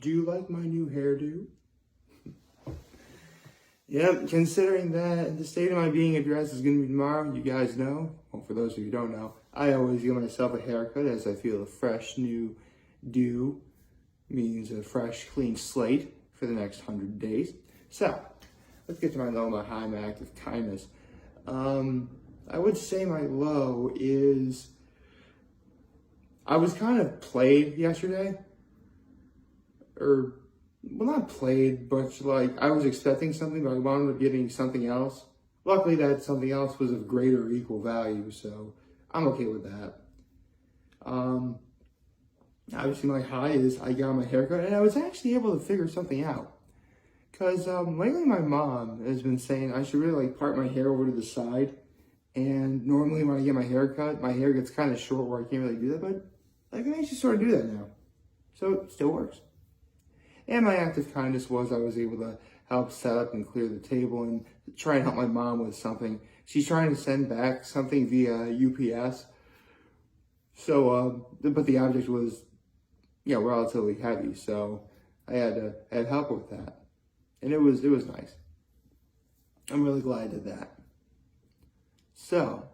Do you like my new hairdo? Yep, considering that the state of my being address is going to be tomorrow, you guys know, well, for those of you who don't know, I always give myself a haircut as I feel a fresh new dew means a fresh, clean slate for the next 100 days. So, let's get to my low, my high, my act of kindness. I would say my low is, I was kind of played yesterday. Well, not played, but like I was expecting something, but I wound up getting something else. Luckily, that something else was of greater or equal value, so I'm okay with that. Obviously, my high is I got my haircut, and I was actually able to figure something out. Because lately, my mom has been saying I should really like part my hair over to the side. And normally, when I get my hair cut, my hair gets kind of short where I can't really do that, but I can actually sort of do that now. So it still works. And my act of kindness was I was able to help set up and clear the table and try and help my mom with something. She's trying to send back something via UPS. So, but the object was, relatively heavy. So I had help with that. And it was nice. I'm really glad I did that. So,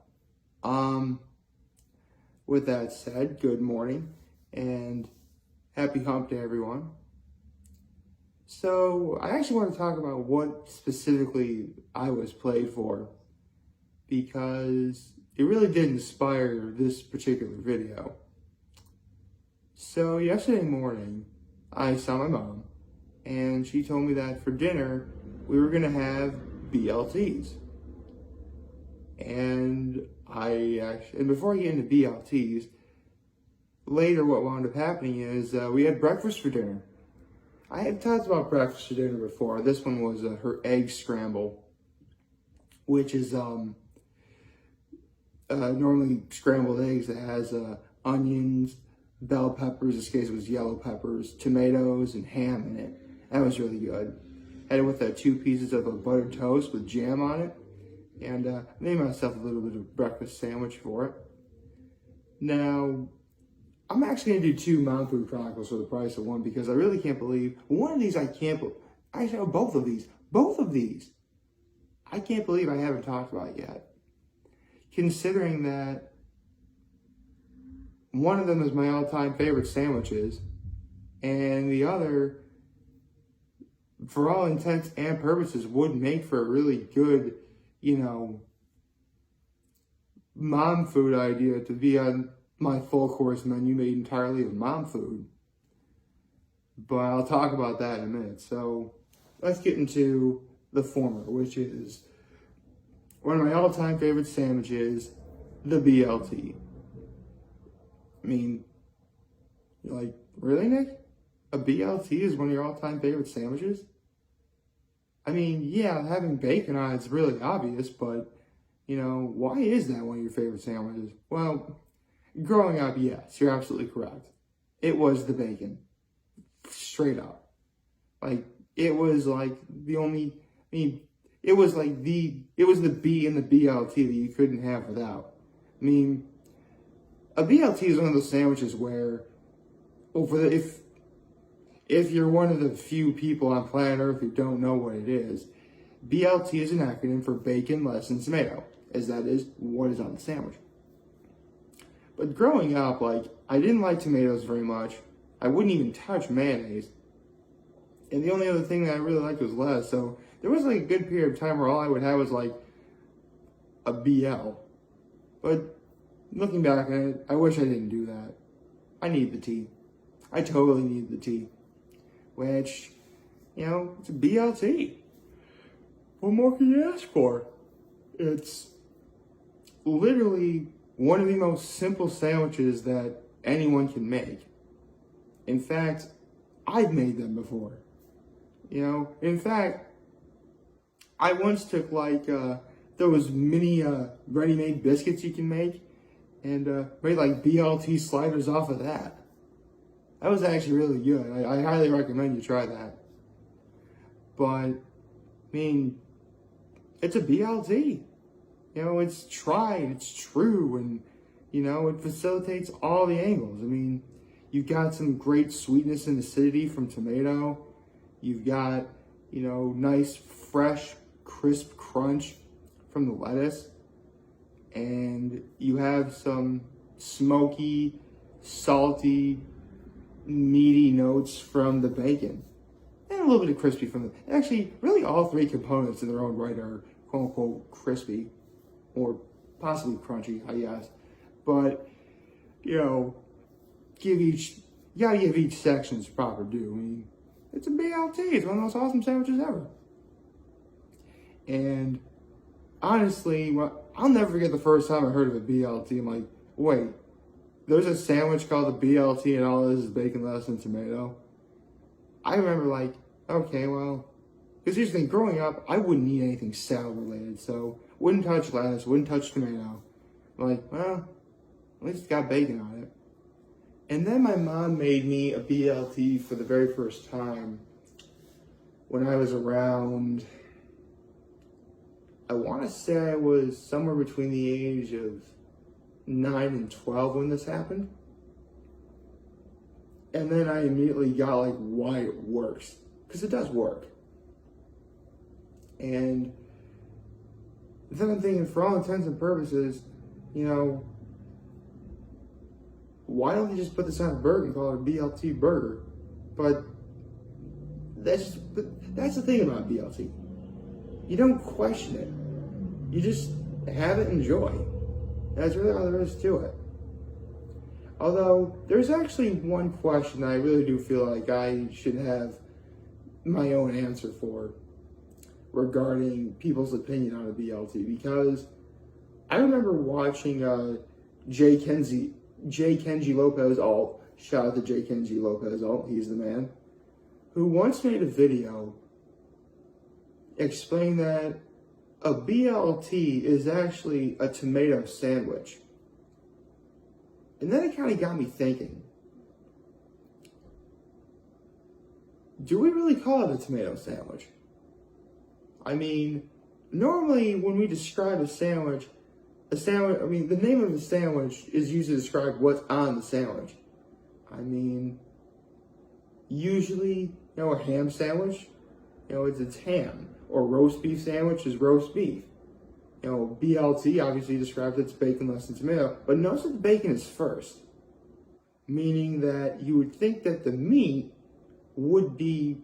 with that said, good morning and happy hump day, everyone. So, I actually want to talk about what specifically I was played for, because it really did inspire this particular video. So, yesterday morning, I saw my mom, and she told me that for dinner, we were going to have BLTs. And before I get into BLTs, later what wound up happening is we had breakfast for dinner. I had talked about breakfast for dinner before. This one was her egg scramble, which is normally scrambled eggs that has onions, bell peppers, in this case it was yellow peppers, tomatoes, and ham in it. That was really good. Had it with 2 pieces of a buttered toast with jam on it. And made myself a little bit of a breakfast sandwich for it. Now, I'm actually going to do 2 Mon Food Chronicles for the price of one, because I really can't believe, one of these I can't believe, actually both of these, I can't believe I haven't talked about yet. Considering that one of them is my all-time favorite sandwiches, and the other, for all intents and purposes, would make for a really good, mom food idea to be on my full course menu made entirely of mom food. But I'll talk about that in a minute. So let's get into the former, which is one of my all-time favorite sandwiches, the BLT. I mean, like, really, Nick? A BLT is one of your all-time favorite sandwiches? I mean, yeah, having bacon on it's really obvious, but, why is that one of your favorite sandwiches? Well, growing up, yes, you're absolutely correct. It was the bacon. Straight up. Like, it was like the only, it was the B in the BLT that you couldn't have without. I mean, a BLT is one of those sandwiches where, if you're one of the few people on planet Earth who don't know what it is, BLT is an acronym for bacon, lettuce, and tomato, as that is what is on the sandwich. But growing up, I didn't like tomatoes very much. I wouldn't even touch mayonnaise. And the only other thing that I really liked was lettuce. So there was a good period of time where all I would have was a BL. But looking back at it, I wish I didn't do that. I need the tea. I totally need the tea. Which, it's a BLT. What more can you ask for? It's literally one of the most simple sandwiches that anyone can make. In fact, I've made them before. In fact, I once took those mini ready-made biscuits you can make and made BLT sliders off of that. That was actually really good. I highly recommend you try that. But, it's a BLT. It's tried, it's true, and, it facilitates all the angles. You've got some great sweetness and acidity from tomato. You've got, nice, fresh, crisp crunch from the lettuce. And you have some smoky, salty, meaty notes from the bacon. And a little bit of crispy from the... Actually, really all three components in their own right are quote-unquote crispy. Or possibly crunchy, I guess. But, you gotta give each section its proper due. I mean, it's a BLT. It's one of the most awesome sandwiches ever. And honestly, I'll never forget the first time I heard of a BLT. I'm like, wait, there's a sandwich called the BLT and all this is bacon, lettuce, and tomato. I remember like, okay, well, because here's the thing, growing up, I wouldn't eat anything salad related, so wouldn't touch lettuce, wouldn't touch tomato. I'm like, well, at least it's got bacon on it. And then my mom made me a BLT for the very first time when I was around, I want to say I was somewhere between the age of 9 and 12 when this happened. And then I immediately got like why it works, because it does work. And then I'm thinking, for all intents and purposes, why don't they just put this on a burger and call it a BLT burger? But that's the thing about BLT. You don't question it. You just have it and enjoy. That's really all there is to it. Although, there's actually one question that I really do feel like I should have my own answer for regarding people's opinion on a BLT, because I remember watching J. Kenji Lopez Alt, shout out to J. Kenji Lopez Alt, he's the man, who once made a video explaining that a BLT is actually a tomato sandwich. And then it kind of got me thinking, do we really call it a tomato sandwich? I mean, normally when we describe a sandwich, the name of a sandwich is used to describe what's on the sandwich. I mean, usually, a ham sandwich, it's ham. Or roast beef sandwich is roast beef. BLT obviously describes it's bacon, lettuce, and tomato. But notice that the bacon is first. Meaning that you would think that the meat would be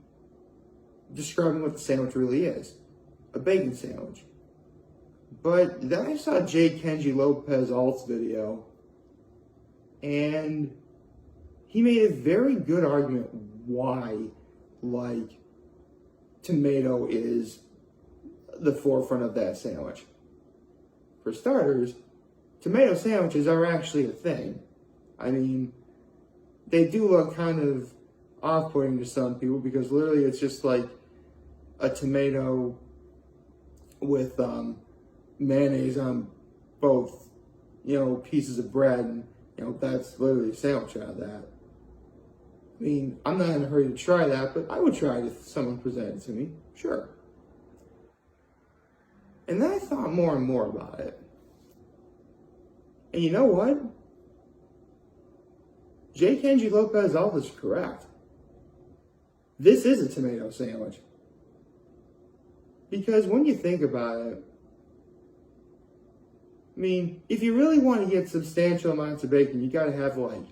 describing what the sandwich really is. A bacon sandwich. But then I saw J. Kenji Lopez Alt's video, and he made a very good argument why, tomato is the forefront of that sandwich. For starters, tomato sandwiches are actually a thing. I mean, they do look kind of off-putting to some people because literally it's just like a tomato with mayonnaise on both, pieces of bread, and, that's literally a sandwich out of that. I mean, I'm not in a hurry to try that, but I would try it if someone presented it to me, sure. And then I thought more and more about it. And you know what? J. Kenji Lopez Alt is correct. This is a tomato sandwich. Because when you think about it, I mean, if you really want to get substantial amounts of bacon, you got to have a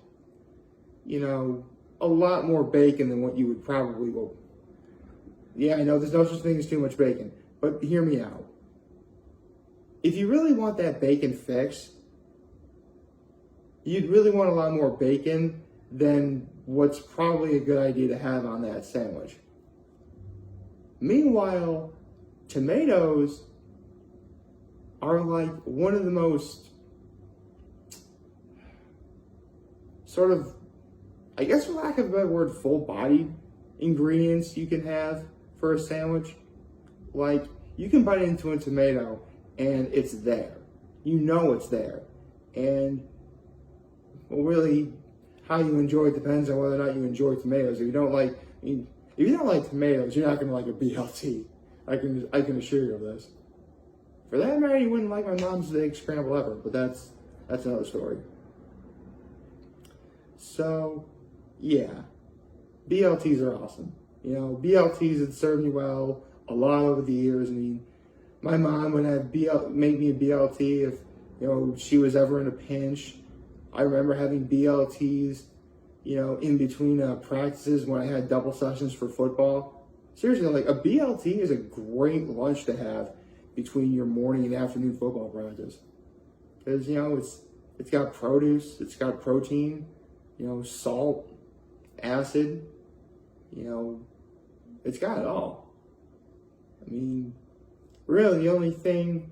lot more bacon than what you would probably will. Yeah, I know there's no such thing as too much bacon, but hear me out. If you really want that bacon fix, you'd really want a lot more bacon than what's probably a good idea to have on that sandwich. Meanwhile, tomatoes are like one of the most sort of, I guess for lack of a better word, full-bodied ingredients you can have for a sandwich. Like, you can bite into a tomato and it's there. You know it's there. And, well, really, how you enjoy it depends on whether or not you enjoy tomatoes. If you don't like tomatoes, you're not going to like a BLT. I can assure you of this. For that matter, you wouldn't like my mom's egg scrambled ever, but that's another story. So, yeah, BLTs are awesome. You know, BLTs have served me well a lot over the years. I mean, my mom would have make me a BLT if, you know, she was ever in a pinch. I remember having BLTs, you know, in between practices when I had double sessions for football. Seriously, like a BLT is a great lunch to have between your morning and afternoon football practice. Because, you know, it's got produce, it's got protein, you know, salt, acid, you know, it's got it all. I mean, really the only thing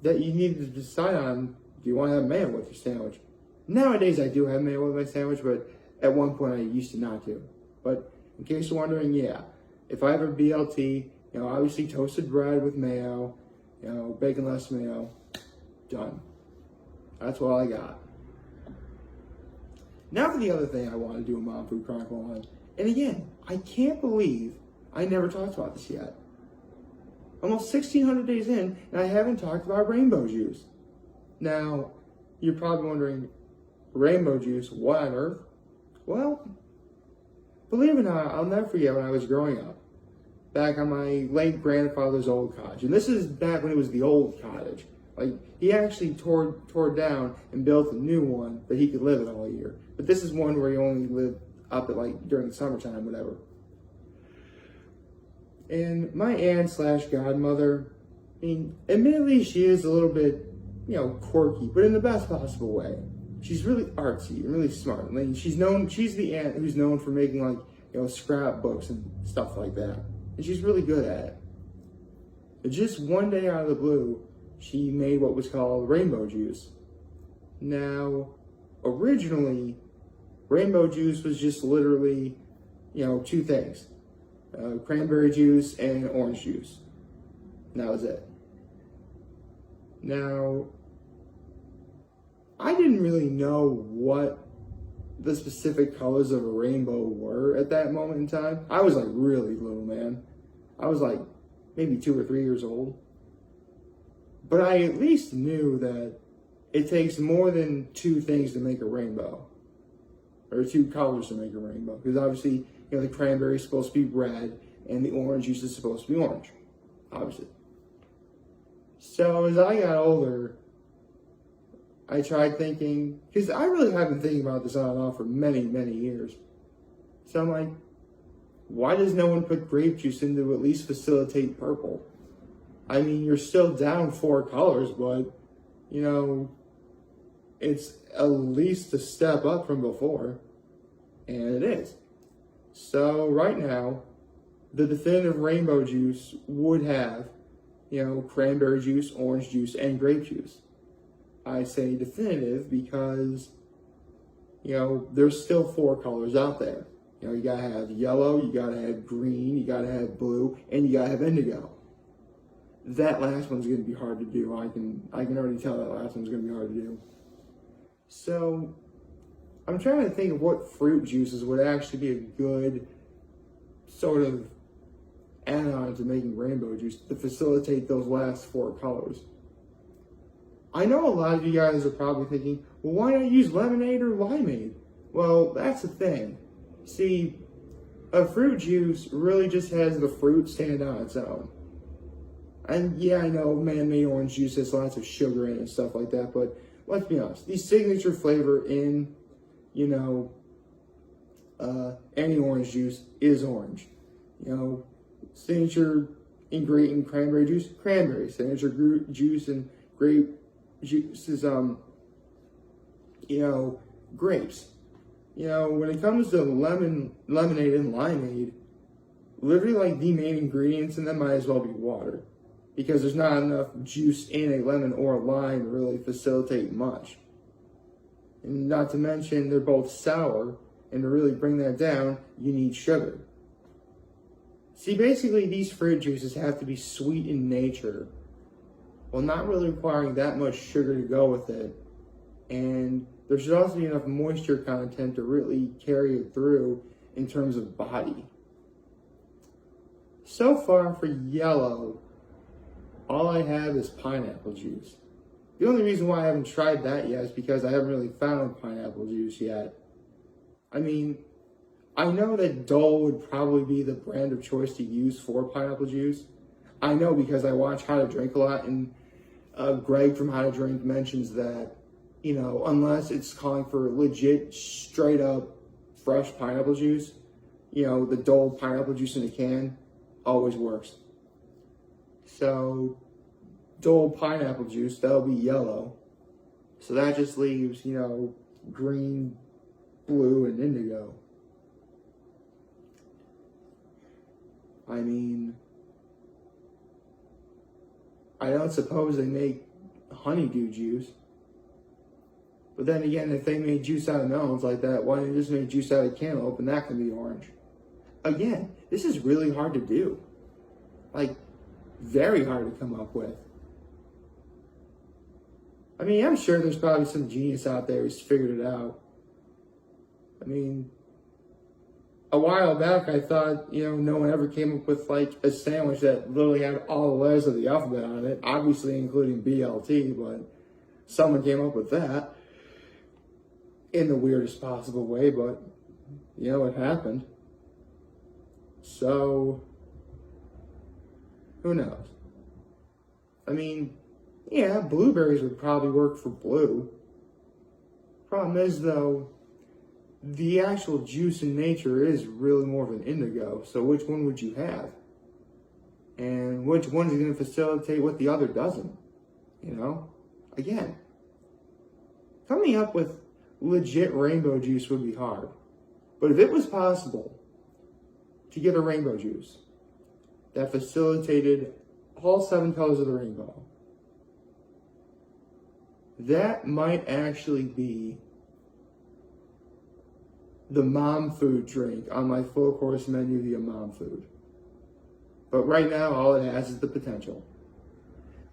that you need to decide on, do you want to have mayo with your sandwich? Nowadays I do have mayo with my sandwich, but at one point I used to not to. But in case you're wondering, yeah, if I have a BLT, you know, obviously toasted bread with mayo, you know, bacon less mayo, done. That's all I got. Now for the other thing I want to do a Mon Food Chronicle on. And again, I can't believe I never talked about this yet. Almost 1,600 days in, and I haven't talked about rainbow juice. Now, you're probably wondering, rainbow juice, what on earth? Well, believe it or not, I'll never forget when I was growing up, back on my late grandfather's old cottage. And this is back when it was the old cottage. Like, he actually tore it down and built a new one that he could live in all year. But this is one where he only lived up at, like, during the summertime, whatever. And my aunt slash godmother, I mean, admittedly she is a little bit, you know, quirky, but in the best possible way. She's really artsy and really smart. I mean, she's the aunt who's known for making, like, you know, scrapbooks and stuff like that. And she's really good at it. But just one day out of the blue, she made what was called rainbow juice. Now, originally, rainbow juice was just literally, you know, two things. Cranberry juice and orange juice. And that was it. Now, I didn't really know what the specific colors of a rainbow were at that moment in time. I was like really little, man. I was like maybe 2 or 3 years old. But I at least knew that it takes more than two things to make a rainbow. Or two colors to make a rainbow. Because obviously, you know, the cranberry is supposed to be red and the orange juice is supposed to be orange. Obviously. So as I got older, I tried thinking, because I really have been thinking about this on and off for many, many years. So I'm like, why does no one put grape juice in to at least facilitate purple? I mean, you're still down 4 colors, but, you know, it's at least a step up from before. And it is. So right now, the definitive rainbow juice would have, you know, cranberry juice, orange juice, and grape juice. I say definitive because, you know, there's still 4 colors out there. You know, you gotta have yellow, you gotta have green, you gotta have blue, and you gotta have indigo. That last one's gonna be hard to do. I can already tell that last one's gonna be hard to do. So, I'm trying to think of what fruit juices would actually be a good sort of add-on to making rainbow juice to facilitate those last 4 colors. I know a lot of you guys are probably thinking, well, why not use lemonade or limeade? Well, that's the thing. See, a fruit juice really just has the fruit stand on its own. And yeah, I know man-made orange juice has lots of sugar in it and stuff like that, but let's be honest, the signature flavor in, you know, any orange juice is orange. You know, signature ingredient in cranberry juice, cranberry. Signature juice and grape juice is, you know, grapes. You know, when it comes to lemonade and limeade, literally like the main ingredients in them might as well be water. Because there's not enough juice in a lemon or a lime to really facilitate much. And not to mention, they're both sour, and to really bring that down, you need sugar. See, basically, these fruit juices have to be sweet in nature, while not really requiring that much sugar to go with it. And there should also be enough moisture content to really carry it through in terms of body. So far for yellow, all I have is pineapple juice. The only reason why I haven't tried that yet is because I haven't really found pineapple juice yet. I mean, I know that Dole would probably be the brand of choice to use for pineapple juice. I know because I watch How to Drink a lot, and Greg from How to Drink mentions that, unless it's calling for legit, straight up, fresh pineapple juice, the Dole pineapple juice in a can always works. So, Dole pineapple juice, that'll be yellow. So that just leaves, green, blue, and indigo. I mean, I don't suppose they make honeydew juice. But then again, if they made juice out of melons like that, why didn't they just make juice out of cantaloupe and that can be orange? Again, this is really hard to do. Like, very hard to come up with. I mean, I'm sure there's probably some genius out there who's figured it out. I mean, a while back I thought, no one ever came up with like a sandwich that literally had all the letters of the alphabet on it, obviously including BLT, but someone came up with that in the weirdest possible way, but it happened. So, who knows? I mean, yeah, blueberries would probably work for blue. Problem is, though, the actual juice in nature is really more of an indigo. So which one would you have? And which one's going to facilitate what the other doesn't? Again, coming up with legit rainbow juice would be hard. But if it was possible to get a rainbow juice that facilitated all 7 colors of the rainbow, that might actually be the Mon Food drink on my full course menu via Mon Food. But right now, all it has is the potential.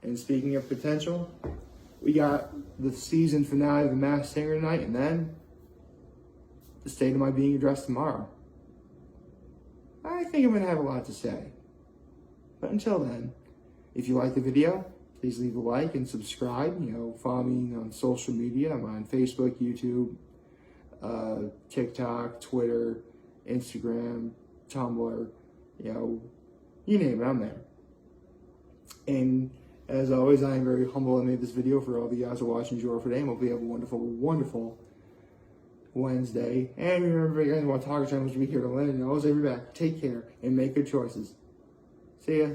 And speaking of potential, we got the season finale of The Masked Singer tonight, and then the state of my being addressed tomorrow. I think I'm going to have a lot to say. But until then, if you like the video, please leave a like and subscribe. Follow me on social media. I'm on Facebook, YouTube, TikTok, Twitter, Instagram, Tumblr, you name it, I'm there. And as always, I am very humble I made this video for all of you guys who are watching Joy for today. Hope you have a wonderful, wonderful Wednesday. And remember, if you guys want to talk to me, be here to let you know. I'll be back. Take care and make good choices. See ya.